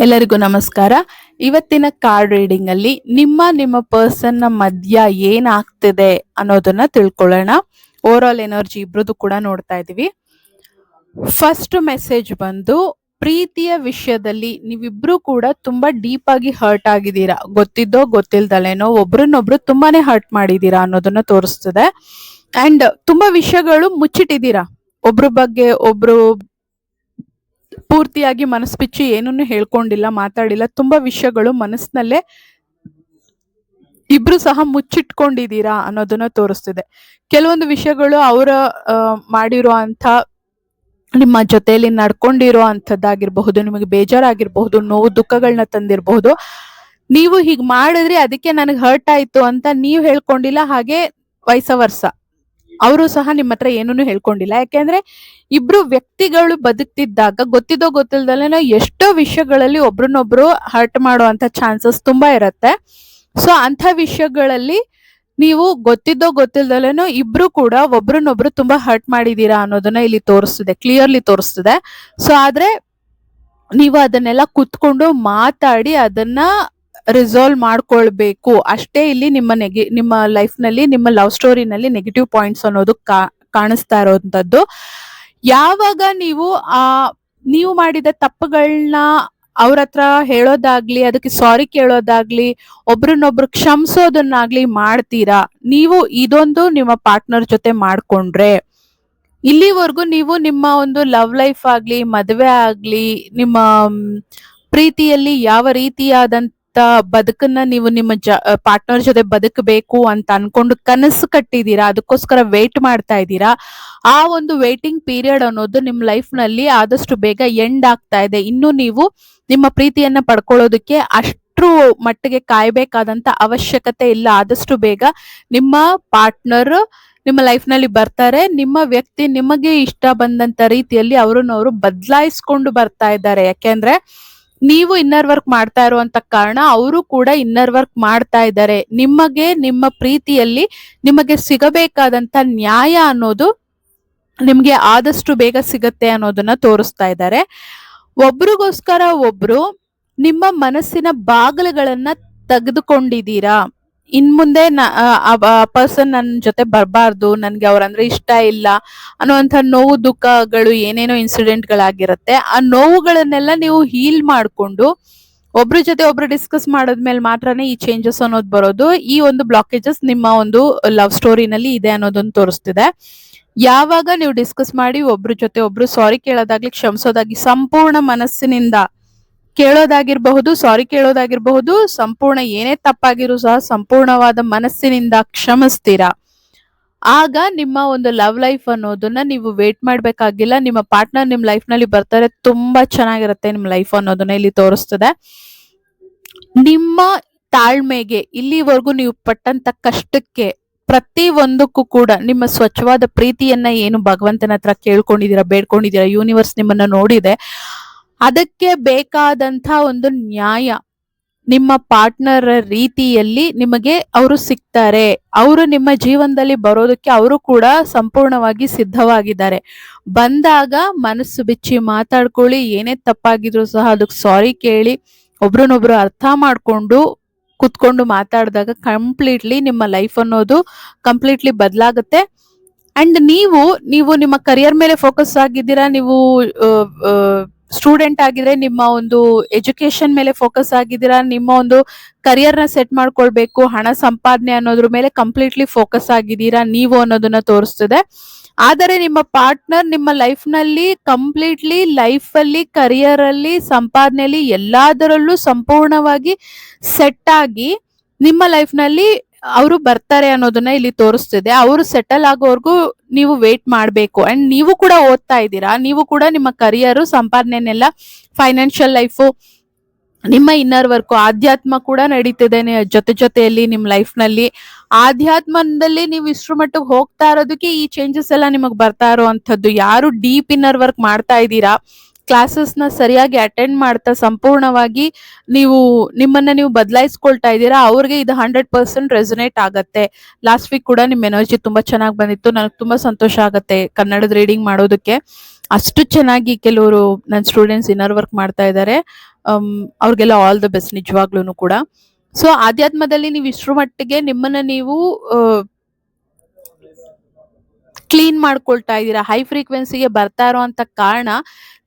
ಎಲ್ಲರಿಗೂ ನಮಸ್ಕಾರ. ಇವತ್ತಿನ ಕಾರ್ಡ್ ರೀಡಿಂಗ್ ಅಲ್ಲಿ ನಿಮ್ಮ ಪರ್ಸನ್ ನ ಮಧ್ಯ ಏನಾಗ್ತಿದೆ ಅನ್ನೋದನ್ನ ತಿಳ್ಕೊಳ್ಳೋಣ. ಓವರ್ ಆಲ್ ಎನರ್ಜಿ ಇಬ್ರದ್ದು ಕೂಡ ನೋಡ್ತಾ ಇದೀವಿ. ಫಸ್ಟ್ ಮೆಸೇಜ್ ಬಂದು, ಪ್ರೀತಿಯ ವಿಷಯದಲ್ಲಿ ನೀವಿಬ್ರು ಕೂಡ ತುಂಬಾ ಡೀಪ್ ಆಗಿ ಹರ್ಟ್ ಆಗಿದ್ದೀರಾ. ಗೊತ್ತಿದ್ದೋ ಗೊತ್ತಿಲ್ದಲೇನೋ ಒಬ್ರನ್ನೊಬ್ರು ತುಂಬಾನೇ ಹರ್ಟ್ ಮಾಡಿದೀರಾ ಅನ್ನೋದನ್ನ ತೋರಿಸ್ತದೆ. ಅಂಡ್ ತುಂಬಾ ವಿಷಯಗಳು ಮುಚ್ಚಿಟ್ಟಿದ್ದೀರಾ. ಒಬ್ರ ಬಗ್ಗೆ ಒಬ್ರು ಪೂರ್ತಿಯಾಗಿ ಮನಸ್ಸು ಬಿಚ್ಚಿ ಏನನ್ನು ಹೇಳ್ಕೊಂಡಿಲ್ಲ, ಮಾತಾಡಿಲ್ಲ. ತುಂಬಾ ವಿಷಯಗಳು ಮನಸ್ಸಿನಲ್ಲೇ ಇಬ್ರು ಸಹ ಮುಚ್ಚಿಟ್ಕೊಂಡಿದ್ದೀರಾ ಅನ್ನೋದನ್ನ ತೋರಿಸ್ತಿದೆ. ಕೆಲವೊಂದು ವಿಷಯಗಳು ಅವರ ಮಾಡಿರೋ ಅಂತ, ನಿಮ್ಮ ಜೊತೆಯಲ್ಲಿ ನಡ್ಕೊಂಡಿರೋ ಅಂತದ್ದಾಗಿರ್ಬಹುದು, ನಿಮಗೆ ಬೇಜಾರಾಗಿರ್ಬಹುದು, ನೋವು ದುಃಖಗಳನ್ನ ತಂದಿರಬಹುದು. ನೀವು ಹೀಗ್ ಮಾಡಿದ್ರಿ ಅದಕ್ಕೆ ನನಗೆ ಹರ್ಟ್ ಆಯ್ತು ಅಂತ ನೀವು ಹೇಳ್ಕೊಂಡಿಲ್ಲ, ಹಾಗೆ ವೈಸ ವರ್ಸ ಅವರು ಸಹ ನಿಮ್ಮ ಹತ್ರ ಏನನ್ನು ಹೇಳ್ಕೊಂಡಿಲ್ಲ. ಯಾಕೆಂದ್ರೆ ಇಬ್ರು ವ್ಯಕ್ತಿಗಳು ಬದುಕ್ತಿದ್ದಾಗ ಗೊತ್ತಿದ್ದೋ ಗೊತ್ತಿಲ್ದಲೇನೋ ಎಷ್ಟೋ ವಿಷಯಗಳಲ್ಲಿ ಒಬ್ರನ್ನೊಬ್ರು ಹರ್ಟ್ ಮಾಡುವಂತ ಚಾನ್ಸಸ್ ತುಂಬಾ ಇರತ್ತೆ. ಸೊ ಅಂಥ ವಿಷಯಗಳಲ್ಲಿ ನೀವು ಗೊತ್ತಿದ್ದೋ ಗೊತ್ತಿಲ್ದಲೇನೋ ಇಬ್ರು ಕೂಡ ಒಬ್ರನ್ನೊಬ್ರು ತುಂಬಾ ಹರ್ಟ್ ಮಾಡಿದೀರಾ ಅನ್ನೋದನ್ನ ಇಲ್ಲಿ ತೋರಿಸ್ತಿದೆ, ಕ್ಲಿಯರ್ಲಿ ತೋರಿಸ್ತಿದೆ. ಸೊ ಆದ್ರೆ ನೀವು ಅದನ್ನೆಲ್ಲ ಕುತ್ಕೊಂಡು ಮಾತಾಡಿ ಅದನ್ನ ರಿಸಾಲ್ವ್ ಮಾಡ್ಕೊಳ್ಬೇಕು ಅಷ್ಟೇ. ಇಲ್ಲಿ ನಿಮ್ಮ ಲೈಫ್ ನಲ್ಲಿ, ನಿಮ್ಮ ಲವ್ ಸ್ಟೋರಿನಲ್ಲಿ ನೆಗೆಟಿವ್ ಪಾಯಿಂಟ್ಸ್ ಅನ್ನೋದು ಕಾಣಿಸ್ತಾ ಇರೋಂಥದ್ದು. ಯಾವಾಗ ನೀವು ಮಾಡಿದ ತಪ್ಪುಗಳನ್ನ ಅವ್ರ ಹತ್ರ ಹೇಳೋದಾಗ್ಲಿ, ಅದಕ್ಕೆ ಸಾರಿ ಕೇಳೋದಾಗ್ಲಿ, ಒಬ್ರನ್ನೊಬ್ರು ಕ್ಷಮಿಸೋದನ್ನಾಗ್ಲಿ ಮಾಡ್ತೀರಾ, ನೀವು ಇದೊಂದು ನಿಮ್ಮ ಪಾರ್ಟ್ನರ್ ಜೊತೆ ಮಾಡ್ಕೊಂಡ್ರೆ, ಇಲ್ಲಿವರೆಗೂ ನೀವು ನಿಮ್ಮ ಒಂದು ಲವ್ ಲೈಫ್ ಆಗ್ಲಿ, ಮದುವೆ ಆಗ್ಲಿ, ನಿಮ್ಮ ಪ್ರೀತಿಯಲ್ಲಿ ಯಾವ ರೀತಿಯಾದಂತ ಬದುಕನ್ನ ನೀವು ನಿಮ್ಮ ಪಾರ್ಟ್ನರ್ ಜೊತೆ ಬದುಕಬೇಕು ಅಂತ ಅನ್ಕೊಂಡು ಕನಸು ಕಟ್ಟಿದೀರಾ, ಅದಕ್ಕೋಸ್ಕರ ವೇಟ್ ಮಾಡ್ತಾ ಇದ್ದೀರಾ. ಆ ಒಂದು ವೇಟಿಂಗ್ ಪೀರಿಯಡ್ ಅನ್ನೋದು ನಿಮ್ ಲೈಫ್ ನಲ್ಲಿ ಆದಷ್ಟು ಬೇಗ ಎಂಡ್ ಆಗ್ತಾ ಇದೆ. ಇನ್ನು ನೀವು ನಿಮ್ಮ ಪ್ರೀತಿಯನ್ನ ಪಡ್ಕೊಳ್ಳೋದಕ್ಕೆ ಅಷ್ಟ್ರು ಮಟ್ಟಿಗೆ ಕಾಯ್ಬೇಕಾದಂತ ಅವಶ್ಯಕತೆ ಇಲ್ಲ. ಆದಷ್ಟು ಬೇಗ ನಿಮ್ಮ ಪಾರ್ಟ್ನರ್ ನಿಮ್ಮ ಲೈಫ್ ನಲ್ಲಿ ಬರ್ತಾರೆ. ನಿಮ್ಮ ವ್ಯಕ್ತಿ ನಿಮಗೆ ಇಷ್ಟ ಬಂದಂತ ರೀತಿಯಲ್ಲಿ ಅವರು ಬದಲಾಯಿಸ್ಕೊಂಡು ಬರ್ತಾ ಇದ್ದಾರೆ. ಯಾಕೆಂದ್ರೆ ನೀವು ಇನ್ನರ್ ವರ್ಕ್ ಮಾಡ್ತಾ ಇರುವಂತ ಕಾರಣ ಅವರು ಕೂಡ ಇನ್ನರ್ ವರ್ಕ್ ಮಾಡ್ತಾ ಇದ್ದಾರೆ. ನಿಮಗೆ ನಿಮ್ಮ ಪ್ರೀತಿಯಲ್ಲಿ ನಿಮಗೆ ಸಿಗಬೇಕಾದಂತ ನ್ಯಾಯ ಅನ್ನೋದು ನಿಮ್ಗೆ ಆದಷ್ಟು ಬೇಗ ಸಿಗತ್ತೆ ಅನ್ನೋದನ್ನ ತೋರಿಸ್ತಾ ಇದ್ದಾರೆ. ಒಬ್ರಿಗೋಸ್ಕರ ಒಬ್ರು ನಿಮ್ಮ ಮನಸ್ಸಿನ ಬಾಗಿಲುಗಳನ್ನ ತೆಗೆದುಕೊಂಡಿದ್ದೀರಾ. ಇನ್ ಮುಂದೆ ಪರ್ಸನ್ ನನ್ನ ಜೊತೆ ಬರಬಾರ್ದು, ನನ್ಗೆ ಅವ್ರಂದ್ರೆ ಇಷ್ಟ ಇಲ್ಲ ಅನ್ನುವಂಥ ನೋವು ದುಃಖಗಳು ಏನೇನೋ ಇನ್ಸಿಡೆಂಟ್ಗಳಾಗಿರುತ್ತೆ. ಆ ನೋವುಗಳನ್ನೆಲ್ಲ ನೀವು ಹೀಲ್ ಮಾಡ್ಕೊಂಡು ಒಬ್ರ ಜೊತೆ ಒಬ್ರು ಡಿಸ್ಕಸ್ ಮಾಡೋದ್ಮೇಲೆ ಮಾತ್ರನೇ ಈ ಚೇಂಜಸ್ ಅನ್ನೋದು ಬರೋದು. ಈ ಒಂದು ಬ್ಲಾಕೇಜಸ್ ನಿಮ್ಮ ಒಂದು ಲವ್ ಸ್ಟೋರಿನಲ್ಲಿ ಇದೆ ಅನ್ನೋದನ್ನ ತೋರಿಸ್ತಿದೆ. ಯಾವಾಗ ನೀವು ಡಿಸ್ಕಸ್ ಮಾಡಿ ಒಬ್ರ ಜೊತೆ ಒಬ್ರು ಸಾರಿ ಕೇಳೋದಾಗ್ಲಿ, ಕ್ಷಮಿಸೋದಾಗ್ಲಿ, ಸಂಪೂರ್ಣ ಮನಸ್ಸಿನಿಂದ ಕೇಳೋದಾಗಿರ್ಬಹುದು, ಸಾರಿ ಕೇಳೋದಾಗಿರ್ಬಹುದು, ಸಂಪೂರ್ಣ ಏನೇ ತಪ್ಪಾಗಿರೂ ಸಹ ಸಂಪೂರ್ಣವಾದ ಮನಸ್ಸಿನಿಂದ ಕ್ಷಮಿಸ್ತೀರಾ, ಆಗ ನಿಮ್ಮ ಒಂದು ಲವ್ ಲೈಫ್ ಅನ್ನೋದನ್ನ ನೀವು ವೇಟ್ ಮಾಡ್ಬೇಕಾಗಿಲ್ಲ. ನಿಮ್ಮ ಪಾರ್ಟ್ನರ್ ನಿಮ್ ಲೈಫ್ ನಲ್ಲಿ ಬರ್ತಾರೆ. ತುಂಬಾ ಚೆನ್ನಾಗಿರುತ್ತೆ ನಿಮ್ ಲೈಫ್ ಅನ್ನೋದನ್ನ ಇಲ್ಲಿ ತೋರಿಸ್ತದೆ. ನಿಮ್ಮ ತಾಳ್ಮೆಗೆ, ಇಲ್ಲಿವರೆಗೂ ನೀವು ಪಟ್ಟಂತ ಕಷ್ಟಕ್ಕೆ, ಪ್ರತಿ ಒಂದಕ್ಕೂ ಕೂಡ ನಿಮ್ಮ ಸ್ವಚ್ಛವಾದ ಪ್ರೀತಿಯನ್ನ ಏನು ಭಗವಂತನ ಹತ್ರ ಕೇಳ್ಕೊಂಡಿದೀರಾ, ಬೇಡ್ಕೊಂಡಿದೀರಾ, ಯೂನಿವರ್ಸ್ ನಿಮ್ಮನ್ನ ನೋಡಿದೆ. ಅದಕ್ಕೆ ಬೇಕಾದಂತ ಒಂದು ನ್ಯಾಯ ನಿಮ್ಮ ಪಾರ್ಟ್ನರ್ ರೀತಿಯಲ್ಲಿ ನಿಮಗೆ ಅವರು ಸಿಗ್ತಾರೆ. ಅವರು ನಿಮ್ಮ ಜೀವನದಲ್ಲಿ ಬರೋದಕ್ಕೆ ಅವರು ಕೂಡ ಸಂಪೂರ್ಣವಾಗಿ ಸಿದ್ಧವಾಗಿದ್ದಾರೆ. ಬಂದಾಗ ಮನಸ್ಸು ಬಿಚ್ಚಿ ಮಾತಾಡ್ಕೊಳ್ಳಿ. ಏನೇ ತಪ್ಪಾಗಿದ್ರು ಸಹ ಅದಕ್ಕೆ ಸಾರಿ ಕೇಳಿ, ಒಬ್ರನ್ನೊಬ್ರು ಅರ್ಥ ಮಾಡ್ಕೊಂಡು ಕುತ್ಕೊಂಡು ಮಾತಾಡಿದಾಗ ಕಂಪ್ಲೀಟ್ಲಿ ನಿಮ್ಮ ಲೈಫ್ ಅನ್ನೋದು ಕಂಪ್ಲೀಟ್ಲಿ ಬದಲಾಗುತ್ತೆ. ಅಂಡ್ ನೀವು ನಿಮ್ಮ ಕರಿಯರ್ ಮೇಲೆ ಫೋಕಸ್ ಆಗಿದ್ದೀರಾ. ನೀವು ಸ್ಟೂಡೆಂಟ್ ಆಗಿದ್ರೆ ನಿಮ್ಮ ಒಂದು ಎಜುಕೇಶನ್ ಮೇಲೆ ಫೋಕಸ್ ಆಗಿದ್ದೀರಾ. ನಿಮ್ಮ ಒಂದು ಕರಿಯರ್ ನ ಸೆಟ್ ಮಾಡ್ಕೊಳ್ಬೇಕು, ಹಣ ಸಂಪಾದನೆ ಅನ್ನೋದ್ರ ಮೇಲೆ ಕಂಪ್ಲೀಟ್ಲಿ ಫೋಕಸ್ ಆಗಿದ್ದೀರಾ ನೀವು ಅನ್ನೋದನ್ನ ತೋರಿಸ್ತದೆ. ಆದರೆ ನಿಮ್ಮ ಪಾರ್ಟ್ನರ್ ನಿಮ್ಮ ಲೈಫ್ ನಲ್ಲಿ ಕಂಪ್ಲೀಟ್ಲಿ ಲೈಫ್ ಅಲ್ಲಿ, ಕರಿಯರ್ ಅಲ್ಲಿ, ಸಂಪಾದನೆಯಲ್ಲಿ ಎಲ್ಲದರಲ್ಲೂ ಸಂಪೂರ್ಣವಾಗಿ ಸೆಟ್ ಆಗಿ ನಿಮ್ಮ ಲೈಫ್ ನಲ್ಲಿ ಅವರು ಬರ್ತಾರೆ ಅನ್ನೋದನ್ನ ಇಲ್ಲಿ ತೋರಿಸ್ತಿದೆ. ಅವರು ಸೆಟಲ್ ಆಗೋವರೆಗೂ ನೀವು ವೇಟ್ ಮಾಡ್ಬೇಕು. ಅಂಡ್ ನೀವು ಕೂಡ ಓದ್ತಾ ಇದ್ದೀರಾ. ನೀವು ಕೂಡ ನಿಮ್ಮ ಕರಿಯರ್, ಸಂಪಾದನೆನೆಲ್ಲ, ಫೈನಾನ್ಷಿಯಲ್ ಲೈಫು, ನಿಮ್ಮ ಇನ್ನರ್ ವರ್ಕ್, ಆಧ್ಯಾತ್ಮ ಕೂಡ ನಡೀತಿದೆ ಜೊತೆಯಲ್ಲಿ ನಿಮ್ ಲೈಫ್ ನಲ್ಲಿ. ಆಧ್ಯಾತ್ಮದಲ್ಲಿ ನೀವು ಇಷ್ಟ್ರ ಮಟ್ಟಿಗೆ ಹೋಗ್ತಾ ಇರೋದಕ್ಕೆ ಈ ಚೇಂಜಸ್ ಎಲ್ಲ ನಿಮಗ್ ಬರ್ತಾ ಇರೋವಂಥದ್ದು. ಯಾರು ಡೀಪ್ ಇನ್ನರ್ ವರ್ಕ್ ಮಾಡ್ತಾ ಇದ್ದೀರಾ, ಕ್ಲಾಸಸ್ ನ ಸರಿಯಾಗಿ ಅಟೆಂಡ್ ಮಾಡ್ತಾ ಸಂಪೂರ್ಣವಾಗಿ ನಿಮ್ಮನ್ನ ನೀವು ಬದಲಾಯಿಸ್ಕೊಳ್ತಾ ಇದ್ದೀರಾ, ಅವ್ರಿಗೆ ಇದು 100% ರೆಸೊನೇಟ್ ಆಗತ್ತೆ. ಲಾಸ್ಟ್ ವೀಕ್ ಕೂಡ ನಿಮ್ ಎನರ್ಜಿ ತುಂಬಾ ಚೆನ್ನಾಗಿ ಬಂದಿತ್ತು. ನನಗೆ ತುಂಬಾ ಸಂತೋಷ ಆಗತ್ತೆ ಕನ್ನಡದ ರೀಡಿಂಗ್ ಮಾಡೋದಕ್ಕೆ. ಅಷ್ಟು ಚೆನ್ನಾಗಿ ಕೆಲವರು ನನ್ನ ಸ್ಟೂಡೆಂಟ್ಸ್ ಇನ್ನರ್ ವರ್ಕ್ ಮಾಡ್ತಾ ಇದ್ದಾರೆ. ಅವ್ರಿಗೆಲ್ಲ ಆಲ್ ದ ಬೆಸ್ಟ್ ನಿಜವಾಗ್ಲೂ ಕೂಡ. ಸೊ ಆಧ್ಯಾತ್ಮದಲ್ಲಿ ನೀವು ಇಷ್ಟರ ಮಟ್ಟಿಗೆ ನಿಮ್ಮನ್ನ ನೀವು ಕ್ಲೀನ್ ಮಾಡ್ಕೊಳ್ತಾ ಇದ್ದೀರಾ, ಹೈ ಫ್ರೀಕ್ವೆನ್ಸಿಗೆ ಬರ್ತಾ ಇರೋಂತ ಕಾರಣ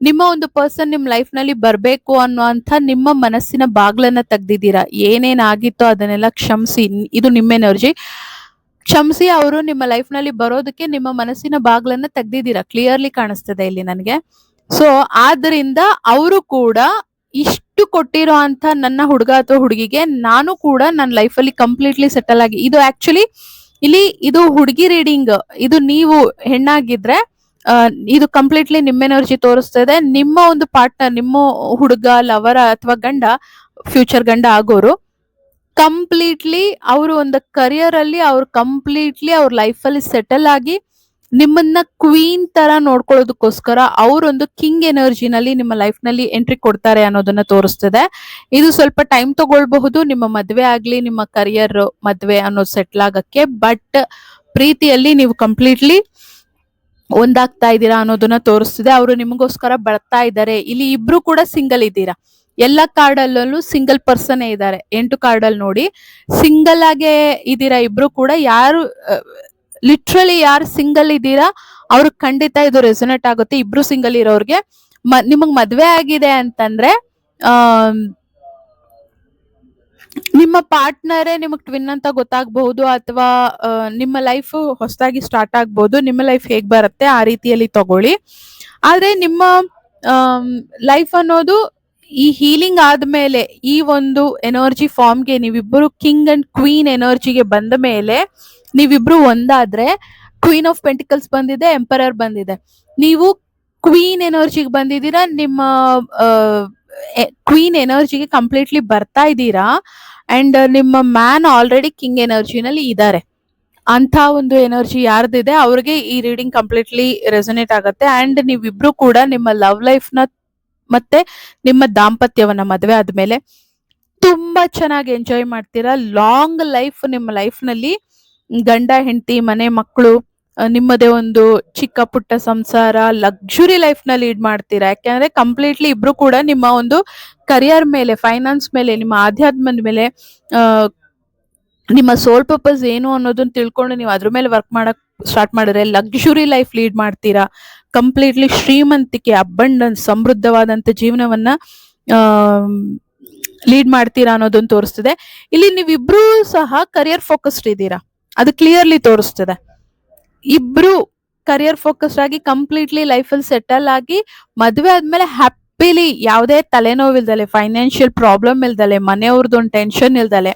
ನಿಮ್ಮ ಒಂದು ಪರ್ಸನ್ ನಿಮ್ ಲೈಫ್ ನಲ್ಲಿ ಬರ್ಬೇಕು ಅನ್ನುವಂಥ ನಿಮ್ಮ ಮನಸ್ಸಿನ ಬಾಗ್ಲನ್ನ ತೆಗ್ದಿದ್ದೀರಾ. ಏನೇನಾಗಿತ್ತೋ ಅದನ್ನೆಲ್ಲ ಕ್ಷಮಿಸಿ, ಇದು ನಿಮ್ಮ ಎನರ್ಜಿ. ಕ್ಷಮಿಸಿ ಅವರು ನಿಮ್ಮ ಲೈಫ್ ನಲ್ಲಿ ಬರೋದಕ್ಕೆ ನಿಮ್ಮ ಮನಸ್ಸಿನ ಬಾಗ್ಲನ್ನ ತೆಗ್ದಿದ್ದೀರಾ, ಕ್ಲಿಯರ್ಲಿ ಕಾಣಿಸ್ತದೆ ಇಲ್ಲಿ ನನಗೆ. ಸೊ ಆದ್ರಿಂದ ಅವರು ಕೂಡ ಇಷ್ಟು ಕೊಟ್ಟಿರೋ ಅಂತ ನನ್ನ ಹುಡುಗ ಅಥವಾ ಹುಡುಗಿಗೆ ನಾನು ಕೂಡ ನನ್ನ ಲೈಫಲ್ಲಿ ಕಂಪ್ಲೀಟ್ಲಿ ಸೆಟಲ್ ಆಗಿ, ಇದು ಆಕ್ಚುಲಿ ಇಲ್ಲಿ ಇದು ಹುಡುಗಿ ರೀಡಿಂಗ್, ಇದು ನೀವು ಹೆಣ್ಣಾಗಿದ್ರೆ ಇದು ಕಂಪ್ಲೀಟ್ಲಿ ನಿಮ್ಮ ಎನರ್ಜಿ ತೋರಿಸ್ತದೆ. ನಿಮ್ಮ ಒಂದು ಪಾರ್ಟ್ನರ್, ನಿಮ್ಮ ಹುಡುಗ, ಲವರ ಅಥವಾ ಗಂಡ, ಫ್ಯೂಚರ್ ಗಂಡ ಆಗೋರು ಕಂಪ್ಲೀಟ್ಲಿ ಅವರು ಒಂದು ಕರಿಯರ್ ಅಲ್ಲಿ ಅವ್ರು ಕಂಪ್ಲೀಟ್ಲಿ ಅವ್ರ ಲೈಫಲ್ಲಿ ಸೆಟಲ್ ಆಗಿ ನಿಮ್ಮನ್ನ ಕ್ವೀನ್ ತರ ನೋಡ್ಕೊಳ್ಳೋದಕ್ಕೋಸ್ಕರ ಅವರೊಂದು ಕಿಂಗ್ ಎನರ್ಜಿನಲ್ಲಿ ನಿಮ್ಮ ಲೈಫ್ ನಲ್ಲಿ ಎಂಟ್ರಿ ಕೊಡ್ತಾರೆ ಅನ್ನೋದನ್ನ ತೋರಿಸ್ತದೆ. ಇದು ಸ್ವಲ್ಪ ಟೈಮ್ ತಗೊಳ್ಬಹುದು, ನಿಮ್ಮ ಮದ್ವೆ ಆಗ್ಲಿ, ನಿಮ್ಮ ಕರಿಯರ್ ಮದ್ವೆ ಅನ್ನೋದು ಸೆಟ್ಲ್ ಆಗಕ್ಕೆ. ಬಟ್ ಪ್ರೀತಿಯಲ್ಲಿ ನೀವು ಕಂಪ್ಲೀಟ್ಲಿ ಒಂದಾಗ್ತಾ ಇದ್ದೀರಾ ಅನ್ನೋದನ್ನ ತೋರಿಸ್ತಿದೆ. ಅವರು ನಿಮಗೋಸ್ಕರ ಬರ್ತಾ ಇದ್ದಾರೆ. ಇಲ್ಲಿ ಇಬ್ರು ಕೂಡ ಸಿಂಗಲ್ ಇದ್ದೀರಾ, ಎಲ್ಲ ಕಾರ್ಡಲ್ಲೂ ಸಿಂಗಲ್ ಪರ್ಸನ್ ಇದ್ದಾರೆ. 8 ಕಾರ್ಡಲ್ಲಿ ನೋಡಿ ಸಿಂಗಲ್ ಆಗೇ ಇದ್ದೀರಾ ಇಬ್ರು ಕೂಡ. ಯಾರು ಲಿಟ್ರಲಿ ಯಾರು ಸಿಂಗಲ್ ಇದ್ದೀರಾ ಅವ್ರು ಖಂಡಿತ ಇದು ರೆಸೊನೇಟ್ ಆಗುತ್ತೆ. ಇಬ್ರು ಸಿಂಗಲ್ ಇರೋರ್ಗೆ ನಿಮಗ್ ಮದ್ವೆ ಆಗಿದೆ ಅಂತಂದ್ರೆ ನಿಮ್ಮ ಪಾರ್ಟ್ನರೇ ನಿಮಗ್ ಟ್ವಿನ್ ಅಂತ ಗೊತ್ತಾಗಬಹುದು, ಅಥವಾ ನಿಮ್ಮ ಲೈಫ್ ಹೊಸದಾಗಿ ಸ್ಟಾರ್ಟ್ ಆಗ್ಬಹುದು. ನಿಮ್ಮ ಲೈಫ್ ಹೇಗ್ ಬರುತ್ತೆ ಆ ರೀತಿಯಲ್ಲಿ ತಗೊಳ್ಳಿ. ಆದ್ರೆ ನಿಮ್ಮ ಲೈಫ್ ಅನ್ನೋದು ಈ ಹೀಲಿಂಗ್ ಆದ್ಮೇಲೆ ಈ ಒಂದು ಎನರ್ಜಿ ಫಾರ್ಮ್ಗೆ ನೀವಿಬ್ಬರು ಕಿಂಗ್ ಅಂಡ್ ಕ್ವೀನ್ ಎನರ್ಜಿಗೆ ಬಂದ ಮೇಲೆ ನೀವಿಬ್ರು ಒಂದಾದ್ರೆ, ಕ್ವೀನ್ ಆಫ್ ಪೆಂಟಿಕಲ್ಸ್ ಬಂದಿದೆ, ಎಂಪರರ್ ಬಂದಿದೆ, ನೀವು ಕ್ವೀನ್ ಎನರ್ಜಿಗೆ ಬಂದಿದ್ದೀರಾ. ನಿಮ್ಮ ಕ್ವೀನ್ ಎನರ್ಜಿಗೆ ಕಂಪ್ಲೀಟ್ಲಿ ಬರ್ತಾ ಇದ್ದೀರಾ. ಅಂಡ್ ನಿಮ್ಮ ಮ್ಯಾನ್ ಆಲ್ರೆಡಿ ಕಿಂಗ್ ಎನರ್ಜಿನಲ್ಲಿ ಇದ್ದಾರೆ. ಅಂತ ಒಂದು ಎನರ್ಜಿ ಯಾರ್ದಿದೆ ಅವ್ರಿಗೆ ಈ ರೀಡಿಂಗ್ ಕಂಪ್ಲೀಟ್ಲಿ ರೆಸೊನೇಟ್ ಆಗುತ್ತೆ. ಅಂಡ್ ನೀವಿಬ್ರು ಕೂಡ ನಿಮ್ಮ ಲವ್ ಲೈಫ್ ನ ಮತ್ತೆ ನಿಮ್ಮ ದಾಂಪತ್ಯವನ್ನ ಮದುವೆ ಆದ್ಮೇಲೆ ತುಂಬಾ ಚೆನ್ನಾಗಿ ಎಂಜಾಯ್ ಮಾಡ್ತೀರಾ. ಲಾಂಗ್ ಲೈಫ್ ನಿಮ್ಮ ಲೈಫ್ ನಲ್ಲಿ ಗಂಡ ಹೆಂಡತಿ ಮನೆ ಮಕ್ಕಳು ನಿಮ್ಮದೇ ಒಂದು ಚಿಕ್ಕ ಪುಟ್ಟ ಸಂಸಾರ, ಲಕ್ಸುರಿ ಲೈಫ್ ನ ಲೀಡ್ ಮಾಡ್ತೀರಾ. ಯಾಕೆಂದ್ರೆ ಕಂಪ್ಲೀಟ್ಲಿ ಇಬ್ರು ಕೂಡ ನಿಮ್ಮ ಒಂದು ಕರಿಯರ್ ಮೇಲೆ, ಫೈನಾನ್ಸ್ ಮೇಲೆ, ನಿಮ್ಮ ಆಧ್ಯಾತ್ಮದ ಮೇಲೆ, ನಿಮ್ಮ ಸೋಲ್ ಪರ್ಪಸ್ ಏನು ಅನ್ನೋದನ್ನ ತಿಳ್ಕೊಂಡು ನೀವು ಅದ್ರ ಮೇಲೆ ವರ್ಕ್ ಮಾಡಕ್ ಸ್ಟಾರ್ಟ್ ಮಾಡಿದ್ರೆ ಲಕ್ಸುರಿ ಲೈಫ್ ಲೀಡ್ ಮಾಡ್ತೀರಾ. ಕಂಪ್ಲೀಟ್ಲಿ ಶ್ರೀಮಂತಿಕೆ, ಅಬಂಡನ್ಸ್, ಸಮೃದ್ಧವಾದಂತ ಜೀವನವನ್ನ ಲೀಡ್ ಮಾಡ್ತೀರಾ ಅನ್ನೋದನ್ನ ತೋರಿಸ್ತದೆ. ಇಲ್ಲಿ ನೀವಿಬ್ರು ಸಹ ಕರಿಯರ್ ಫೋಕಸ್ಡ್ ಇದ್ದೀರಾ, ಅದು ಕ್ಲಿಯರ್ಲಿ ತೋರಿಸ್ತದೆ. ಇಬ್ರು ಕರಿಯರ್ ಫೋಕಸ್ಡ್ ಆಗಿ ಕಂಪ್ಲೀಟ್ಲಿ ಲೈಫಲ್ಲಿ ಸೆಟಲ್ ಆಗಿ ಮದುವೆ ಆದ್ಮೇಲೆ ಹ್ಯಾಪಿಲಿ, ಯಾವುದೇ ತಲೆನೋವಿಲ್ದಲೆ, ಫೈನಾನ್ಷಿಯಲ್ ಪ್ರಾಬ್ಲಮ್ ಇಲ್ದಲೆ, ಮನೆಯವ್ರದ್ದು ಒಂದು ಟೆನ್ಷನ್ ಇಲ್ದಲೆ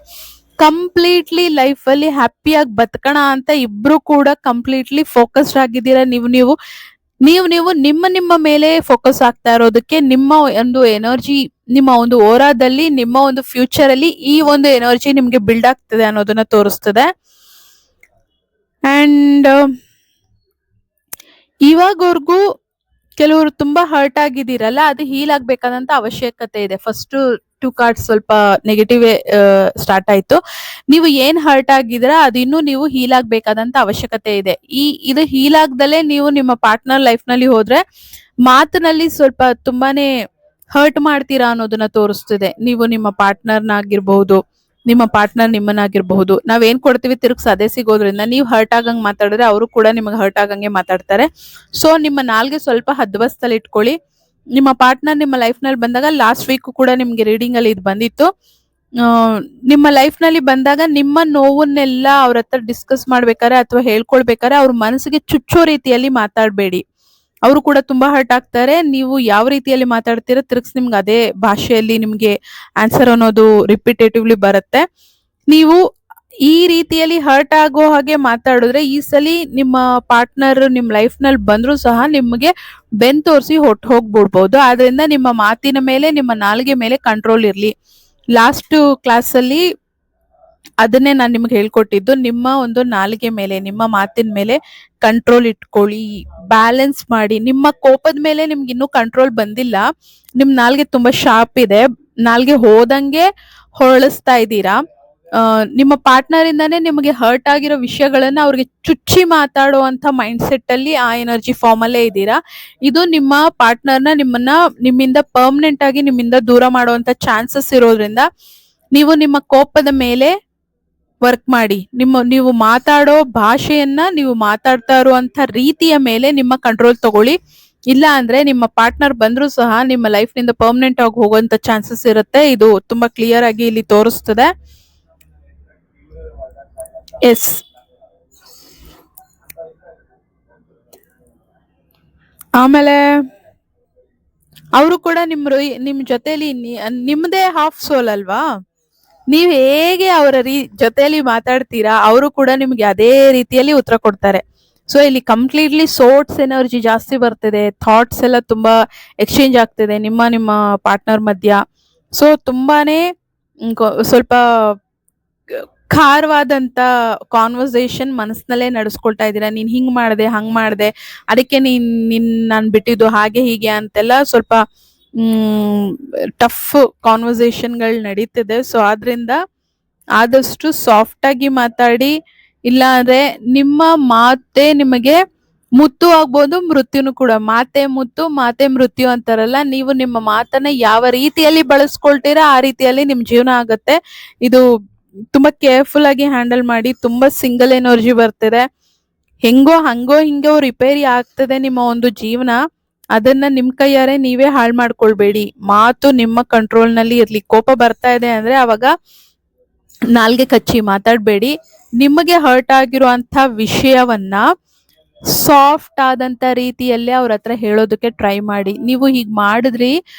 ಕಂಪ್ಲೀಟ್ಲಿ ಲೈಫಲ್ಲಿ ಹ್ಯಾಪಿಯಾಗಿ ಬದುಕೋಣ ಅಂತ ಇಬ್ರು ಕೂಡ ಕಂಪ್ಲೀಟ್ಲಿ ಫೋಕಸ್ಡ್ ಆಗಿದ್ದೀರಾ. ನೀವು ನಿಮ್ಮ ಮೇಲೆ ಫೋಕಸ್ ಆಗ್ತಾ ಇರೋದಕ್ಕೆ ನಿಮ್ಮ ಒಂದು ಎನರ್ಜಿ, ನಿಮ್ಮ ಒಂದು ಓರಾದಲ್ಲಿ, ನಿಮ್ಮ ಒಂದು ಫ್ಯೂಚರ್ ಅಲ್ಲಿ ಈ ಒಂದು ಎನರ್ಜಿ ನಿಮ್ಗೆ ಬಿಲ್ಡ್ ಆಗ್ತದೆ ಅನ್ನೋದನ್ನ ತೋರಿಸ್ತದೆ. ಅಂಡ್ ಇವಾಗವರೆಗೂ ಕೆಲವರು ತುಂಬಾ ಹರ್ಟ್ ಆಗಿದ್ದೀರಲ್ಲ, ಅದು ಹೀಲ್ ಆಗ್ಬೇಕಾದಂತ ಅವಶ್ಯಕತೆ ಇದೆ. ಫಸ್ಟ್ 2 ಕಾರ್ಡ್ಸ್ ಸ್ವಲ್ಪ ನೆಗೆಟಿವ್ ಸ್ಟಾರ್ಟ್ ಆಯ್ತು. ನೀವು ಏನ್ ಹರ್ಟ್ ಆಗಿದ್ರ ಅದು ಇನ್ನೂ ನೀವು ಹೀಲ್ ಆಗ್ಬೇಕಾದಂತ ಅವಶ್ಯಕತೆ ಇದೆ. ಇದು ಹೀಲ್ ಆಗ್ದಲೇ ನೀವು ನಿಮ್ಮ ಪಾರ್ಟ್ನರ್ ಲೈಫ್ ನಲ್ಲಿ ಹೋದ್ರೆ ಮಾತಿನಲ್ಲಿ ಸ್ವಲ್ಪ ತುಂಬಾನೇ ಹರ್ಟ್ ಮಾಡ್ತೀರಾ ಅನ್ನೋದನ್ನ ತೋರಿಸ್ತಿದೆ. ನೀವು ನಿಮ್ಮ ಪಾರ್ಟ್ನರ್ನಾಗಿರ್ಬಹುದು, ನಿಮ್ಮ ಪಾರ್ಟ್ನರ್ ನಿಮ್ಮನ್ನಾಗಿರ್ಬಹುದು, ನಾವೇನ್ ಕೊಡ್ತೀವಿ ತಿರುಗ್ಸ್ ಅದೇ ಸಿಗೋದ್ರಿಂದ ನೀವು ಹರ್ಟ್ ಆಗಂಗ್ ಮಾತಾಡಿದ್ರೆ ಅವರು ಕೂಡ ನಿಮಗೆ ಹರ್ಟ್ ಆಗಂಗೆ ಮಾತಾಡ್ತಾರೆ. ಸೊ ನಿಮ್ಮ ನಾಲ್ಗೆ ಸ್ವಲ್ಪ ಹದ್ಬಸ್ತಲ್ಲಿ ಇಟ್ಕೊಳ್ಳಿ. ನಿಮ್ಮ ಪಾರ್ಟ್ನರ್ ನಿಮ್ಮ ಲೈಫ್ ನಲ್ಲಿ ಬಂದಾಗ, ಲಾಸ್ಟ್ ವೀಕ್ ಕೂಡ ನಿಮ್ಗೆ ರೀಡಿಂಗ್ ಅಲ್ಲಿ ಇದು ಬಂದಿತ್ತು, ನಿಮ್ಮ ಲೈಫ್ ನಲ್ಲಿ ಬಂದಾಗ ನಿಮ್ಮ ನೋವನ್ನೆಲ್ಲ ಅವ್ರ ಹತ್ರ ಡಿಸ್ಕಸ್ ಮಾಡ್ಬೇಕಾರೆ ಅಥವಾ ಹೇಳ್ಕೊಳ್ಬೇಕಾರೆ ಅವ್ರ ಮನಸ್ಸಿಗೆ ಚುಚ್ಚೋ ರೀತಿಯಲ್ಲಿ ಮಾತಾಡಬೇಡಿ. ಅವರು ಕೂಡ ತುಂಬಾ ಹರ್ಟ್ ಆಗ್ತಾರೆ. ನೀವು ಯಾವ ರೀತಿಯಲ್ಲಿ ಮಾತಾಡ್ತೀರಾ ತಿರ್ಗ್ಸ್ ನಿಮ್ಗೆ ಅದೇ ಭಾಷೆಯಲ್ಲಿ ನಿಮ್ಗೆ ಆನ್ಸರ್ ಅನ್ನೋದು ರಿಪಿಟೇಟಿವ್ಲಿ ಬರುತ್ತೆ. ನೀವು ಈ ರೀತಿಯಲ್ಲಿ ಹರ್ಟ್ ಆಗೋ ಹಾಗೆ ಮಾತಾಡಿದ್ರೆ ಈ ಸಲಿ ನಿಮ್ಮ ಪಾರ್ಟ್ನರ್ ನಿಮ್ ಲೈಫ್ ನಲ್ಲಿ ಬಂದ್ರು ಸಹ ನಿಮ್ಗೆ ಬೆನ್ ತೋರಿಸಿ ಹೋಗ್ಬಿಡ್ಬೋದು. ಆದ್ರಿಂದ ನಿಮ್ಮ ಮಾತಿನ ಮೇಲೆ, ನಿಮ್ಮ ನಾಲ್ಗೆ ಮೇಲೆ ಕಂಟ್ರೋಲ್ ಇರ್ಲಿ. ಲಾಸ್ಟ್ ಕ್ಲಾಸ್ ಅಲ್ಲಿ ಅದನ್ನೇ ನಾನು ನಿಮ್ಗೆ ಹೇಳ್ಕೊಟ್ಟಿದ್ದು. ನಿಮ್ಮ ಒಂದು ನಾಲಿಗೆ ಮೇಲೆ, ನಿಮ್ಮ ಮಾತಿನ ಮೇಲೆ ಕಂಟ್ರೋಲ್ ಇಟ್ಕೊಳ್ಳಿ, ಬ್ಯಾಲೆನ್ಸ್ ಮಾಡಿ. ನಿಮ್ಮ ಕೋಪದ ಮೇಲೆ ನಿಮ್ಗೆ ಇನ್ನೂ ಕಂಟ್ರೋಲ್ ಬಂದಿಲ್ಲ. ನಿಮ್ ನಾಲ್ಗೆ ತುಂಬಾ ಶಾರ್ಪ್ ಇದೆ, ನಾಲ್ಗೆ ಹೋದಂಗೆ ಹೊರಳಿಸ್ತಾ ಇದ್ದೀರಾ. ನಿಮ್ಮ ಪಾರ್ಟ್ನರ್ ಇಂದಾನೇ ನಿಮಗೆ ಹರ್ಟ್ ಆಗಿರೋ ವಿಷಯಗಳನ್ನ ಅವ್ರಿಗೆ ಚುಚ್ಚಿ ಮಾತಾಡುವಂತ ಮೈಂಡ್ ಸೆಟ್ ಅಲ್ಲಿ ಆ ಎನರ್ಜಿ ಫಾರ್ಮ್ ಅಲ್ಲೇ ಇದ್ದೀರಾ. ಇದು ನಿಮ್ಮ ಪಾರ್ಟ್ನರ್ನ ನಿಮ್ಮಿಂದ ಪರ್ಮನೆಂಟ್ ಆಗಿ ನಿಮ್ಮಿಂದ ದೂರ ಮಾಡುವಂತ ಚಾನ್ಸಸ್ ಇರೋದ್ರಿಂದ ನೀವು ನಿಮ್ಮ ಕೋಪದ ಮೇಲೆ ವರ್ಕ್ ಮಾಡಿ. ನೀವು ಮಾತಾಡೋ ಭಾಷೆಯನ್ನ, ನೀವು ಮಾತಾಡ್ತಾ ಇರುವಂತ ರೀತಿಯ ಮೇಲೆ ನಿಮ್ಮ ಕಂಟ್ರೋಲ್ ತಗೊಳ್ಳಿ. ಇಲ್ಲ ಅಂದ್ರೆ ನಿಮ್ಮ ಪಾರ್ಟ್ನರ್ ಬಂದ್ರು ಸಹ ನಿಮ್ಮ ಲೈಫ್ ನಿಂದ ಪರ್ಮನೆಂಟ್ ಆಗಿ ಹೋಗುವಂತ ಚಾನ್ಸಸ್ ಇರುತ್ತೆ. ಇದು ತುಂಬಾ ಕ್ಲಿಯರ್ ಆಗಿ ಇಲ್ಲಿ ತೋರಿಸ್ತದೆ. ಎಸ್, ಆಮೇಲೆ ಅವರು ಕೂಡ ನಿಮ್ ಜೊತೆಲಿ ನಿಮ್ದೇ ಹಾಫ್ ಸೋಲ್ ಅಲ್ವಾ. ನೀವ್ ಹೇಗೆ ಅವರ ಜೊತೆಯಲ್ಲಿ ಮಾತಾಡ್ತೀರಾ, ಅವರು ಕೂಡ ನಿಮ್ಗೆ ಅದೇ ರೀತಿಯಲ್ಲಿ ಉತ್ತರ ಕೊಡ್ತಾರೆ. ಸೊ ಇಲ್ಲಿ ಕಂಪ್ಲೀಟ್ಲಿ ಸೋರ್ಟ್ಸ್ ಎನರ್ಜಿ ಜಾಸ್ತಿ ಬರ್ತಿದೆ. ಥಾಟ್ಸ್ ಎಲ್ಲ ತುಂಬಾ ಎಕ್ಸ್ಚೇಂಜ್ ಆಗ್ತಿದೆ ನಿಮ್ಮ ಪಾರ್ಟ್ನರ್ ಮಧ್ಯ. ಸೊ ತುಂಬಾನೇ ಸ್ವಲ್ಪ ಖಾರವಾದಂತ ಕಾನ್ವರ್ಸೇಷನ್ ಮನಸ್ಸಿನಲ್ಲೇ ನಡೆಸ್ಕೊಳ್ತಾ ಇದ್ದೀರಾ. ನೀನ್ ಹಿಂಗ್ ಮಾಡ್ದೆ, ಹಂಗ್ ಮಾಡ್ದೆ, ಅದಕ್ಕೆ ನಾನ್ ಬಿಟ್ಟಿದ್ದು, ಹಾಗೆ ಹೀಗೆ ಅಂತೆಲ್ಲ ಸ್ವಲ್ಪ ಟಫ್ ಕಾನ್ವರ್ಸೇಷನ್ಗಳು ನಡೀತಿದೆ. ಸೊ ಆದ್ರಿಂದ ಆದಷ್ಟು ಸಾಫ್ಟ್ ಆಗಿ ಮಾತಾಡಿ. ಇಲ್ಲ ಅಂದ್ರೆ ನಿಮ್ಮ ಮಾತೆ ನಿಮಗೆ ಮುತ್ತು ಆಗ್ಬೋದು, ಮೃತ್ಯುನು ಕೂಡ. ಮಾತೆ ಮುತ್ತು, ಮಾತೆ ಮೃತ್ಯು ಅಂತಾರಲ್ಲ, ನೀವು ನಿಮ್ಮ ಮಾತನ್ನ ಯಾವ ರೀತಿಯಲ್ಲಿ ಬಳಸ್ಕೊಳ್ತೀರಾ ಆ ರೀತಿಯಲ್ಲಿ ನಿಮ್ ಜೀವನ ಆಗತ್ತೆ. ಇದು ತುಂಬಾ ಕೇರ್ಫುಲ್ ಆಗಿ ಹ್ಯಾಂಡಲ್ ಮಾಡಿ. ತುಂಬಾ ಸಿಂಗಲ್ ಎನರ್ಜಿ ಬರ್ತಿದೆ. ಹಂಗೋ ಹಿಂಗೋ ರಿಪೇರಿ ಆಗ್ತದೆ ನಿಮ್ಮ ಒಂದು ಜೀವನ. ಅದನ್ನ ನಿಮ್ ಕೈಯಾರೆ ನೀವೇ ಹಾಳು ಮಾಡ್ಕೊಳ್ಬೇಡಿ. ಮಾತು ನಿಮ್ಮ ಕಂಟ್ರೋಲ್ ನಲ್ಲಿ ಇರ್ಲಿ. ಕೋಪ ಬರ್ತಾ ಇದೆ ಅಂದ್ರೆ ಅವಾಗ ನಾಲ್ಗೆ ಕಚ್ಚಿ ಮಾತಾಡ್ಬೇಡಿ. ನಿಮಗೆ ಹರ್ಟ್ ಆಗಿರುವಂತ ವಿಷಯವನ್ನ ಸಾಫ್ಟ್ ಆದಂತ ರೀತಿಯಲ್ಲೇ ಅವ್ರ ಹತ್ರ ಹೇಳೋದಕ್ಕೆ ಟ್ರೈ ಮಾಡಿ. ನೀವು ಹೀಗ್ ಮಾಡಿದ್ರಿ,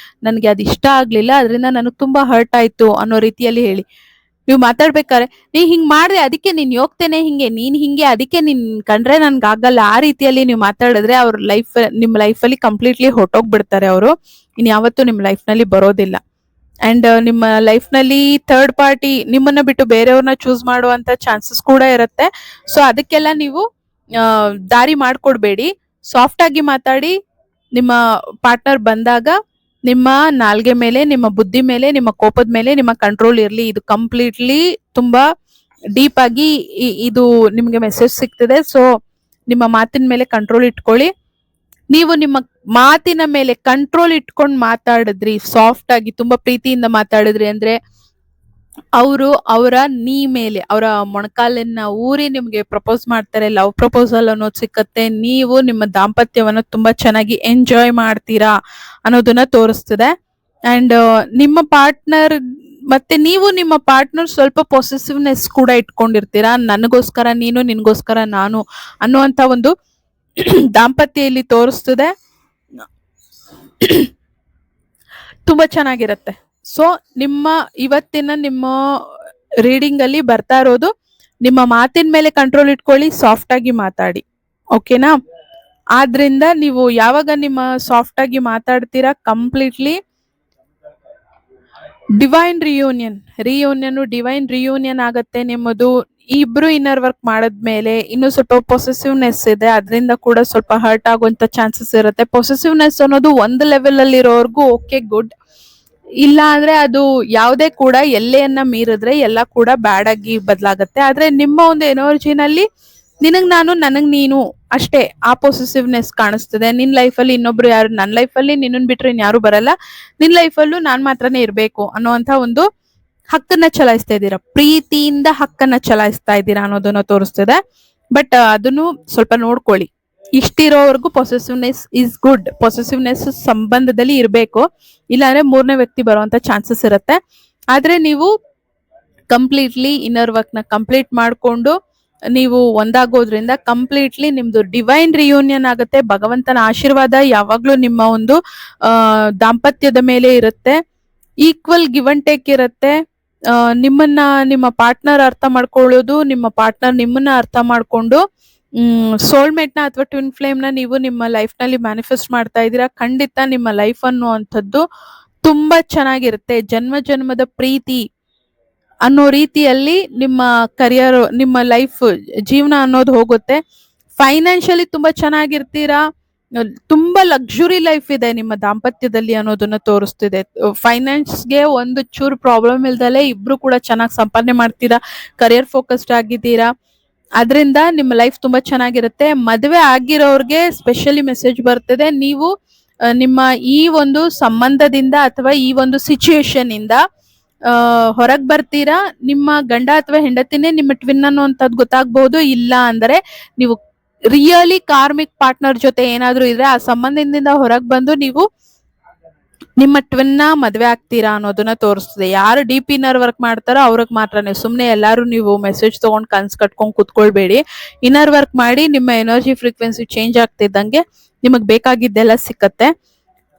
ನನ್ಗೆ ಅದ್ ಇಷ್ಟ ಆಗ್ಲಿಲ್ಲ, ಅದರಿಂದ ನನಗ್ ತುಂಬಾ ಹರ್ಟ್ ಆಯ್ತು ಅನ್ನೋ ರೀತಿಯಲ್ಲಿ ಹೇಳಿ. ನೀವು ಮಾತಾಡ್ಬೇಕಾದ್ರೆ ನೀ ಹಿಂಗ್ ಮಾಡ್ದೆ, ಅದಕ್ಕೆ ನೀನ್ ಯೋಗ್ತೇನೆ ಹಿಂಗೆ, ನೀನ್ ಹಿಂಗೆ, ಅದಕ್ಕೆ ನೀನ್ ಕಂಡ್ರೆ ನನ್ಗೆ ಆಗಲ್ಲ, ಆ ರೀತಿಯಲ್ಲಿ ನೀವು ಮಾತಾಡಿದ್ರೆ ಅವ್ರ ನಿಮ್ಮ ಲೈಫಲ್ಲಿ ಕಂಪ್ಲೀಟ್ಲಿ ಹೊಟ್ಟೋಗ್ಬಿಡ್ತಾರೆ ಅವರು. ಯಾವತ್ತೂ ನಿಮ್ಮ ಲೈಫ್ ನಲ್ಲಿ ಬರೋದಿಲ್ಲ. ಅಂಡ್ ನಿಮ್ಮ ಲೈಫ್ ನಲ್ಲಿ ಥರ್ಡ್ ಪಾರ್ಟಿ ನಿಮ್ಮನ್ನ ಬಿಟ್ಟು ಬೇರೆಯವ್ರನ್ನ ಚೂಸ್ ಮಾಡುವಂತ ಚಾನ್ಸಸ್ ಕೂಡ ಇರುತ್ತೆ. ಸೊ ಅದಕ್ಕೆಲ್ಲ ನೀವು ದಾರಿ ಮಾಡ್ಕೊಡ್ಬೇಡಿ. ಸಾಫ್ಟ್ ಆಗಿ ಮಾತಾಡಿ. ನಿಮ್ಮ ಪಾರ್ಟ್ನರ್ ಬಂದಾಗ ನಿಮ್ಮ ನಾಲ್ಗೆ ಮೇಲೆ, ನಿಮ್ಮ ಬುದ್ಧಿ ಮೇಲೆ, ನಿಮ್ಮ ಕೋಪದ ಮೇಲೆ ನಿಮ್ಮ ಕಂಟ್ರೋಲ್ ಇರ್ಲಿ. ಇದು ಕಂಪ್ಲೀಟ್ಲಿ ತುಂಬಾ ಡೀಪ್ ಆಗಿ ಇದು ನಿಮ್ಗೆ ಮೆಸೇಜ್ ಸಿಗ್ತದೆ. ಸೊ ನಿಮ್ಮ ಮಾತಿನ ಮೇಲೆ ಕಂಟ್ರೋಲ್ ಇಟ್ಕೊಳ್ಳಿ. ನೀವು ನಿಮ್ಮ ಮಾತಿನ ಮೇಲೆ ಕಂಟ್ರೋಲ್ ಇಟ್ಕೊಂಡು ಮಾತಾಡಿದ್ರಿ, ಸಾಫ್ಟ್ ಆಗಿ ತುಂಬಾ ಪ್ರೀತಿಯಿಂದ ಮಾತಾಡಿದ್ರಿ ಅಂದ್ರೆ ಅವರ ನೀ ಮೇಲೆ ಅವರ ಮೊಣಕಾಲನ್ನ ಊರಿ ನಿಮ್ಗೆ ಪ್ರಪೋಸ್ ಮಾಡ್ತಾರೆ. ಲವ್ ಪ್ರಪೋಸಲ್ ಅನ್ನೋದು ಸಿಕ್ಕತ್ತೆ. ನೀವು ನಿಮ್ಮ ದಾಂಪತ್ಯವನ್ನ ತುಂಬಾ ಚೆನ್ನಾಗಿ ಎಂಜಾಯ್ ಮಾಡ್ತೀರಾ ಅನ್ನೋದನ್ನ ತೋರಿಸ್ತದೆ. ಅಂಡ್ ನಿಮ್ಮ ಪಾರ್ಟ್ನರ್ ಮತ್ತೆ ನೀವು ನಿಮ್ಮ ಪಾರ್ಟ್ನರ್ ಸ್ವಲ್ಪ ಪೊಸೆಸಿವ್ನೆಸ್ ಕೂಡ ಇಟ್ಕೊಂಡಿರ್ತೀರಾ. ನನಗೋಸ್ಕರ ನೀನು, ನಿನ್ಗೋಸ್ಕರ ನಾನು ಅನ್ನುವಂತ ಒಂದು ದಾಂಪತ್ಯ ಇಲ್ಲಿ ತೋರಿಸ್ತದೆ. ತುಂಬಾ ಚೆನ್ನಾಗಿರತ್ತೆ. ಸೊ ಇವತ್ತಿನ ನಿಮ್ಮ ರೀಡಿಂಗ್ ಅಲ್ಲಿ ಬರ್ತಾ ಇರೋದು, ನಿಮ್ಮ ಮಾತಿನ ಮೇಲೆ ಕಂಟ್ರೋಲ್ ಇಟ್ಕೊಳ್ಳಿ, ಸಾಫ್ಟ್ ಆಗಿ ಮಾತಾಡಿ. ಓಕೆನಾ? ಆದ್ರಿಂದ ನೀವು ಯಾವಾಗ ನಿಮ್ಮ ಸಾಫ್ಟ್ ಆಗಿ ಮಾತಾಡ್ತೀರಾ, ಕಂಪ್ಲೀಟ್ಲಿ ಡಿವೈನ್ ರಿಯೂನಿಯನ್ ಆಗತ್ತೆ ನಿಮ್ಮದು. ಇಬ್ರು ಇನ್ನರ್ ವರ್ಕ್ ಮಾಡದ್ಮೇಲೆ ಇನ್ನು ಸ್ವಲ್ಪ ಪೊಸೆಸಿವ್ನೆಸ್ ಇದೆ, ಅದರಿಂದ ಕೂಡ ಸ್ವಲ್ಪ ಹರ್ಟ್ ಆಗುವಂತ ಚಾನ್ಸಸ್ ಇರುತ್ತೆ. ಪೊಸೆಸಿವ್ನೆಸ್ ಅನ್ನೋದು ಒಂದು ಲೆವೆಲ್ ಅಲ್ಲಿ ಇರೋವರೆಗೂ ಓಕೆ, ಗುಡ್. ಇಲ್ಲ ಅಂದ್ರೆ ಅದು ಯಾವುದೇ ಕೂಡ ಎಲ್ಲೆಯನ್ನ ಮೀರಿದ್ರೆ ಎಲ್ಲ ಕೂಡ ಬ್ಯಾಡ್ ಆಗಿ ಬದಲಾಗತ್ತೆ. ಆದ್ರೆ ನಿಮ್ಮ ಒಂದು ಎನರ್ಜಿನಲ್ಲಿ ನಿನಗ್ ನಾನು, ನನಗ್ ನೀನು ಅಷ್ಟೇ ಆ ಪೊಸೆಸಿವ್ನೆಸ್ ಕಾಣಿಸ್ತದೆ. ನಿನ್ ಲೈಫಲ್ಲಿ ಇನ್ನೊಬ್ರು ಯಾರು, ನನ್ನ ಲೈಫಲ್ಲಿ ನಿನ್ನನ್ ಬಿಟ್ರೆ ಇನ್ಯಾರು ಬರಲ್ಲ, ನಿನ್ ಲೈಫಲ್ಲೂ ನಾನ್ ಮಾತ್ರನೇ ಇರ್ಬೇಕು ಅನ್ನೋಂತ ಒಂದು ಹಕ್ಕನ್ನ ಚಲಾಯಿಸ್ತಾ ಇದ್ದೀರಾ. ಪ್ರೀತಿಯಿಂದ ಹಕ್ಕನ್ನ ಚಲಾಯಿಸ್ತಾ ಇದ್ದೀರಾ ಅನ್ನೋದನ್ನ ತೋರಿಸ್ತದೆ. ಬಟ್ ಅದನ್ನು ಸ್ವಲ್ಪ ನೋಡ್ಕೊಳ್ಳಿ. ಇಷ್ಟಿರೋವರೆಗೂ ಪೊಸೆಸಿವ್ನೆಸ್ ಇಸ್ ಗುಡ್. ಪೊಸೆಸಿವ್ನೆಸ್ ಸಂಬಂಧದಲ್ಲಿ ಇರಬೇಕು, ಇಲ್ಲಾಂದ್ರೆ ಮೂರನೇ ವ್ಯಕ್ತಿ ಬರುವಂತ ಚಾನ್ಸಸ್ ಇರುತ್ತೆ. ಆದ್ರೆ ನೀವು ಕಂಪ್ಲೀಟ್ಲಿ ಇನ್ನರ್ ವರ್ಕ್ ನ ಕಂಪ್ಲೀಟ್ ಮಾಡ್ಕೊಂಡು ನೀವು ಒಂದಾಗೋದ್ರಿಂದ ಕಂಪ್ಲೀಟ್ಲಿ ನಿಮ್ದು ಡಿವೈನ್ ರಿಯೂನಿಯನ್ ಆಗುತ್ತೆ. ಭಗವಂತನ ಆಶೀರ್ವಾದ ಯಾವಾಗ್ಲೂ ನಿಮ್ಮ ಒಂದು ದಾಂಪತ್ಯದ ಮೇಲೆ ಇರುತ್ತೆ. ಈಕ್ವಲ್ ಗಿವ್ ಅಂಡ್ ಟೇಕ್ ಇರುತ್ತೆ. ನಿಮ್ಮ ಪಾರ್ಟ್ನರ್ ಅರ್ಥ ಮಾಡ್ಕೊಳ್ಳೋದು, ನಿಮ್ಮ ಪಾರ್ಟ್ನರ್ ನಿಮ್ಮನ್ನ ಅರ್ಥ ಮಾಡ್ಕೊಂಡು ಸೋಲ್ಮೇಟ್ ನ ಅಥವಾ ಟ್ವಿನ್ ಫ್ಲೇಮ್ ನ ನೀವು ನಿಮ್ಮ ಲೈಫ್ ನಲ್ಲಿ ಮ್ಯಾನಿಫೆಸ್ಟ್ ಮಾಡ್ತಾ ಇದ್ದೀರಾ. ಖಂಡಿತ ನಿಮ್ಮ ಲೈಫ್ ಅನ್ನುವಂಥದ್ದು ತುಂಬಾ ಚೆನ್ನಾಗಿರುತ್ತೆ. ಜನ್ಮ ಜನ್ಮದ ಪ್ರೀತಿ ಅನ್ನೋ ರೀತಿಯಲ್ಲಿ ನಿಮ್ಮ ಕರಿಯರ್, ನಿಮ್ಮ ಲೈಫ್, ಜೀವನ ಅನ್ನೋದು ಹೋಗುತ್ತೆ. ಫೈನಾನ್ಷಿಯಲಿ ತುಂಬಾ ಚೆನ್ನಾಗಿರ್ತೀರಾ. ತುಂಬಾ ಲಕ್ಸುರಿ ಲೈಫ್ ಇದೆ ನಿಮ್ಮ ದಾಂಪತ್ಯದಲ್ಲಿ ಅನ್ನೋದನ್ನ ತೋರಿಸ್ತಿದೆ. ಫೈನಾನ್ಸ್ಗೆ ಒಂದು ಚೂರು ಪ್ರಾಬ್ಲಮ್ ಇಲ್ದಲೆ ಇಬ್ರು ಕೂಡ ಚೆನ್ನಾಗಿ ಸಂಪಾದನೆ ಮಾಡ್ತೀರಾ, ಕರಿಯರ್ ಫೋಕಸ್ಡ್ ಆಗಿದ್ದೀರಾ. ಅದರಿಂದ ನಿಮ್ಮ ಲೈಫ್ ತುಂಬಾ ಚೆನ್ನಾಗಿರುತ್ತೆ. ಮದುವೆ ಆಗಿರೋರ್ಗೆ ಸ್ಪೆಷಲಿ ಮೆಸೇಜ್ ಬರ್ತಿದೆ, ನೀವು ನಿಮ್ಮ ಈ ಒಂದು ಸಂಬಂಧದಿಂದ ಅಥವಾ ಈ ಒಂದು ಸಿಚುಯೇಷನ್ ಇಂದ ಹೊರಗ್ ಬರ್ತೀರಾ. ನಿಮ್ಮ ಗಂಡ ಅಥವಾ ಹೆಂಡತಿನೇ ನಿಮ್ಮ ಟ್ವಿನ್ ಅನ್ನುವಂಥದ್ದು ಗೊತ್ತಾಗ್ಬಹುದು. ಇಲ್ಲ ಅಂದ್ರೆ ನೀವು ರಿಯಲಿ ಕಾರ್ಮಿಕ್ ಪಾರ್ಟ್ನರ್ ಜೊತೆ ಏನಾದ್ರೂ ಇದ್ರೆ ಆ ಸಂಬಂಧದಿಂದ ಹೊರಗ್ ಬಂದು ನೀವು ನಿಮ್ಮ ಟ್ವಿನ್ ನ ಮದ್ವೆ ಆಗ್ತೀರಾ ಅನ್ನೋದನ್ನ ತೋರಿಸ್ತದೆ. ಯಾರು ಡೀಪ್ ಇನ್ನರ್ ವರ್ಕ್ ಮಾಡ್ತಾರೋ ಅವ್ರಿಗೆ ಮಾತ್ರನೇ. ಸುಮ್ನೆ ಎಲ್ಲಾರು ನೀವು ಮೆಸೇಜ್ ತಗೊಂಡ್ ಕನ್ಸ್ ಕಟ್ಕೊಂಡ್ ಕುತ್ಕೊಳ್ಬೇಡಿ. ಇನ್ನರ್ ವರ್ಕ್ ಮಾಡಿ ನಿಮ್ಮ ಎನರ್ಜಿ ಫ್ರೀಕ್ವೆನ್ಸಿ ಚೇಂಜ್ ಆಗ್ತಿದ್ದಂಗೆ ನಿಮಗ್ ಬೇಕಾಗಿದ್ದೆಲ್ಲ ಸಿಕ್ಕತ್ತೆ.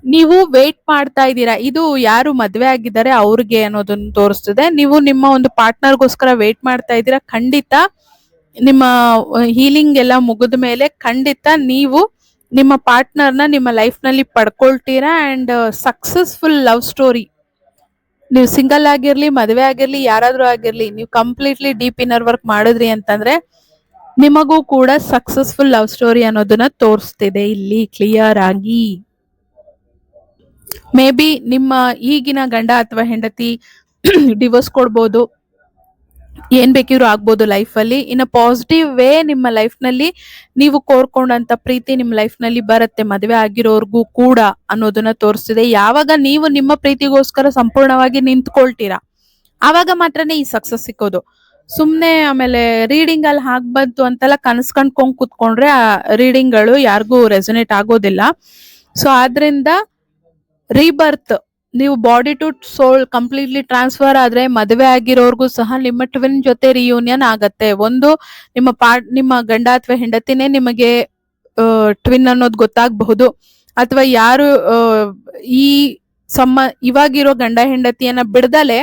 ನೀವು ವೇಟ್ ಮಾಡ್ತಾ ಇದ್ದೀರಾ, ಇದು ಯಾರು ಮದ್ವೆ ಆಗಿದ್ದಾರೆ ಅವ್ರಿಗೆ ಅನ್ನೋದನ್ನ ತೋರಿಸ್ತದೆ. ನೀವು ನಿಮ್ಮ ಒಂದು ಪಾರ್ಟ್ನರ್ಗೋಸ್ಕರ ವೇಟ್ ಮಾಡ್ತಾ ಇದ್ದೀರಾ. ಖಂಡಿತ ನಿಮ್ಮ ಹೀಲಿಂಗ್ ಎಲ್ಲ ಮುಗಿದ ಮೇಲೆ ಖಂಡಿತ ನೀವು ನಿಮ್ಮ ಪಾರ್ಟ್ನರ್ನ ನಿಮ್ಮ ಲೈಫ್ ನಲ್ಲಿ ಪಡ್ಕೊಳ್ತೀರಾ. ಅಂಡ್ ಸಕ್ಸಸ್ಫುಲ್ ಲವ್ ಸ್ಟೋರಿ, ನೀವು ಸಿಂಗಲ್ ಆಗಿರ್ಲಿ, ಮದುವೆ ಆಗಿರ್ಲಿ, ಯಾರಾದ್ರೂ ಆಗಿರ್ಲಿ, ನೀವು ಕಂಪ್ಲೀಟ್ಲಿ ಡೀಪ್ ಇನ್ನರ್ ವರ್ಕ್ ಮಾಡಿದ್ರಿ ಅಂತಂದ್ರೆ ನಿಮಗೂ ಕೂಡ ಸಕ್ಸಸ್ಫುಲ್ ಲವ್ ಸ್ಟೋರಿ ಅನ್ನೋದನ್ನ ತೋರಿಸ್ತಿದೆ ಇಲ್ಲಿ ಕ್ಲಿಯರ್ ಆಗಿ. ಮೇ ಬಿ ನಿಮ್ಮ ಈಗಿನ ಗಂಡ ಅಥವಾ ಹೆಂಡತಿ ಡಿವೋರ್ಸ್ ಕೊಡ್ಬೋದು, ಏನ್ ಬೇಕಿದ್ರು ಆಗ್ಬೋದು ಲೈಫ್ ಅಲ್ಲಿ. ಇನ್ ಪಾಸಿಟಿವ್ ವೇ ನಿಮ್ಮ ಲೈಫ್ ನಲ್ಲಿ ನೀವು ಕೋರ್ಕೊಂಡಂತ ಪ್ರೀತಿ ನಿಮ್ಮ ಲೈಫ್ ನಲ್ಲಿ ಬರುತ್ತೆ, ಮದುವೆ ಆಗಿರೋರ್ಗೂ ಕೂಡ ಅನ್ನೋದನ್ನ ತೋರಿಸ್ತಿದೆ. ಯಾವಾಗ ನೀವು ನಿಮ್ಮ ಪ್ರೀತಿಗೋಸ್ಕರ ಸಂಪೂರ್ಣವಾಗಿ ನಿಂತ್ಕೊಳ್ತೀರಾ ಆವಾಗ ಮಾತ್ರನೇ ಈ ಸಕ್ಸಸ್ ಸಿಕ್ಕೋದು. ಸುಮ್ನೆ ಆಮೇಲೆ ರೀಡಿಂಗ್ ಅಲ್ಲಿ ಬಂತು ಅಂತೆಲ್ಲ ಕನಸ್ ಕಂಡ್ಕೊಂಡ್ ಕುತ್ಕೊಂಡ್ರೆ ಆ ರೀಡಿಂಗ್ ಗಳು ಯಾರಿಗೂ ರೆಸೊನೇಟ್ ಆಗೋದಿಲ್ಲ. ಸೊ ಆದ್ರಿಂದ ರೀಬರ್ತ್, ನೀವು body to soul completely transfer ಆದ್ರೆ ಮದುವೆ ಆಗಿರೋರ್ಗೂ ಸಹ ನಿಮ್ಮ ಟ್ವಿನ್ ಜೊತೆ ರಿಯೂನಿಯನ್ ಆಗತ್ತೆ. ಒಂದು ನಿಮ್ಮ ಗಂಡ ಅಥವಾ ಹೆಂಡತಿನೇ ನಿಮಗೆ ಟ್ವಿನ್ ಅನ್ನೋದು ಗೊತ್ತಾಗಬಹುದು, ಅಥವಾ ಯಾರು ಈ ಇವಾಗಿರೋ ಗಂಡ ಹೆಂಡತಿಯನ್ನ ಬಿಡ್ದಲೆ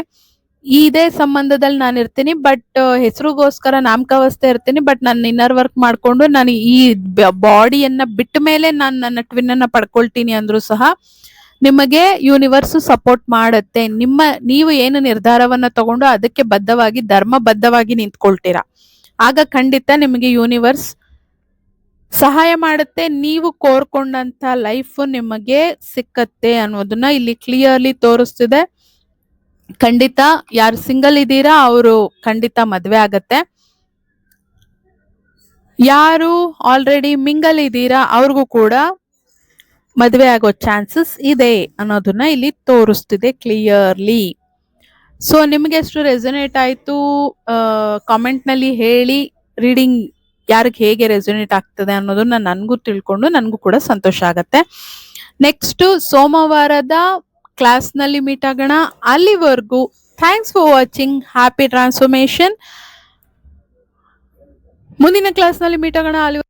ಇದೇ ಸಂಬಂಧದಲ್ಲಿ ನಾನು ಇರ್ತೀನಿ, ಬಟ್ ಹೆಸರುಗೋಸ್ಕರ ನಾಮಕಾವಸ್ಥೆ ಇರ್ತೀನಿ, ಬಟ್ ನಾನು ಇನ್ನರ್ ವರ್ಕ್ ಮಾಡ್ಕೊಂಡು ನಾನು ಈ ಬಾಡಿಯನ್ನ ಬಿಟ್ಟ ಮೇಲೆ ನಾನು ನನ್ನ ಟ್ವಿನ್ ಅನ್ನ ಪಡ್ಕೊಳ್ತೀನಿ ಅಂದ್ರೂ ಸಹ ನಿಮಗೆ ಯೂನಿವರ್ಸ್ ಸಪೋರ್ಟ್ ಮಾಡುತ್ತೆ. ನೀವು ಏನು ನಿರ್ಧಾರವನ್ನ ತಗೊಂಡು ಅದಕ್ಕೆ ಬದ್ಧವಾಗಿ ಧರ್ಮಬದ್ಧವಾಗಿ ನಿಂತ್ಕೊಳ್ತೀರಾ ಆಗ ಖಂಡಿತ ನಿಮಗೆ ಯೂನಿವರ್ಸ್ ಸಹಾಯ ಮಾಡುತ್ತೆ. ನೀವು ಕೋರ್ಕೊಂಡಂತ ಲೈಫ್ ನಿಮಗೆ ಸಿಕ್ಕತ್ತೆ ಅನ್ನೋದನ್ನ ಇಲ್ಲಿ ಕ್ಲಿಯರ್ಲಿ ತೋರಿಸ್ತಿದೆ. ಖಂಡಿತ ಯಾರು ಸಿಂಗಲ್ ಇದ್ದೀರಾ ಅವರು ಖಂಡಿತ ಮದ್ವೆ ಆಗತ್ತೆ. ಯಾರು ಆಲ್ರೆಡಿ ಮಿಂಗಲ್ ಇದ್ದೀರಾ ಅವ್ರಿಗೂ ಕೂಡ ಮದುವೆ ಆಗೋ ಚಾನ್ಸಸ್ ಇದೆ ಅನ್ನೋದನ್ನ ಇಲ್ಲಿ ತೋರಿಸ್ತಿದೆ ಕ್ಲಿಯರ್ಲಿ. ಸೊ ನಿಮ್ಗೆ ಎಷ್ಟು ರೆಸೊನೇಟ್ ಆಯ್ತು ಕಾಮೆಂಟ್ ನಲ್ಲಿ ಹೇಳಿ. ರೀಡಿಂಗ್ ಯಾರಿಗೆ ಹೇಗೆ ರೆಸೊನೇಟ್ ಆಗ್ತದೆ ಅನ್ನೋದನ್ನ ನನ್ಗೂ ತಿಳ್ಕೊಂಡು ನನ್ಗೂ ಕೂಡ ಸಂತೋಷ ಆಗತ್ತೆ. ನೆಕ್ಸ್ಟ್ ಸೋಮವಾರದ ಕ್ಲಾಸ್ ನಲ್ಲಿ ಮೀಟ್ ಆಗೋಣ. ಅಲ್ಲಿವರೆಗೂ thanks for watching. Happy transformation. ಮುಂದಿನ ಕ್ಲಾಸ್ ನಲ್ಲಿ ಮೀಟ್ ಆಗೋಣ. ಅಲ್ಲಿ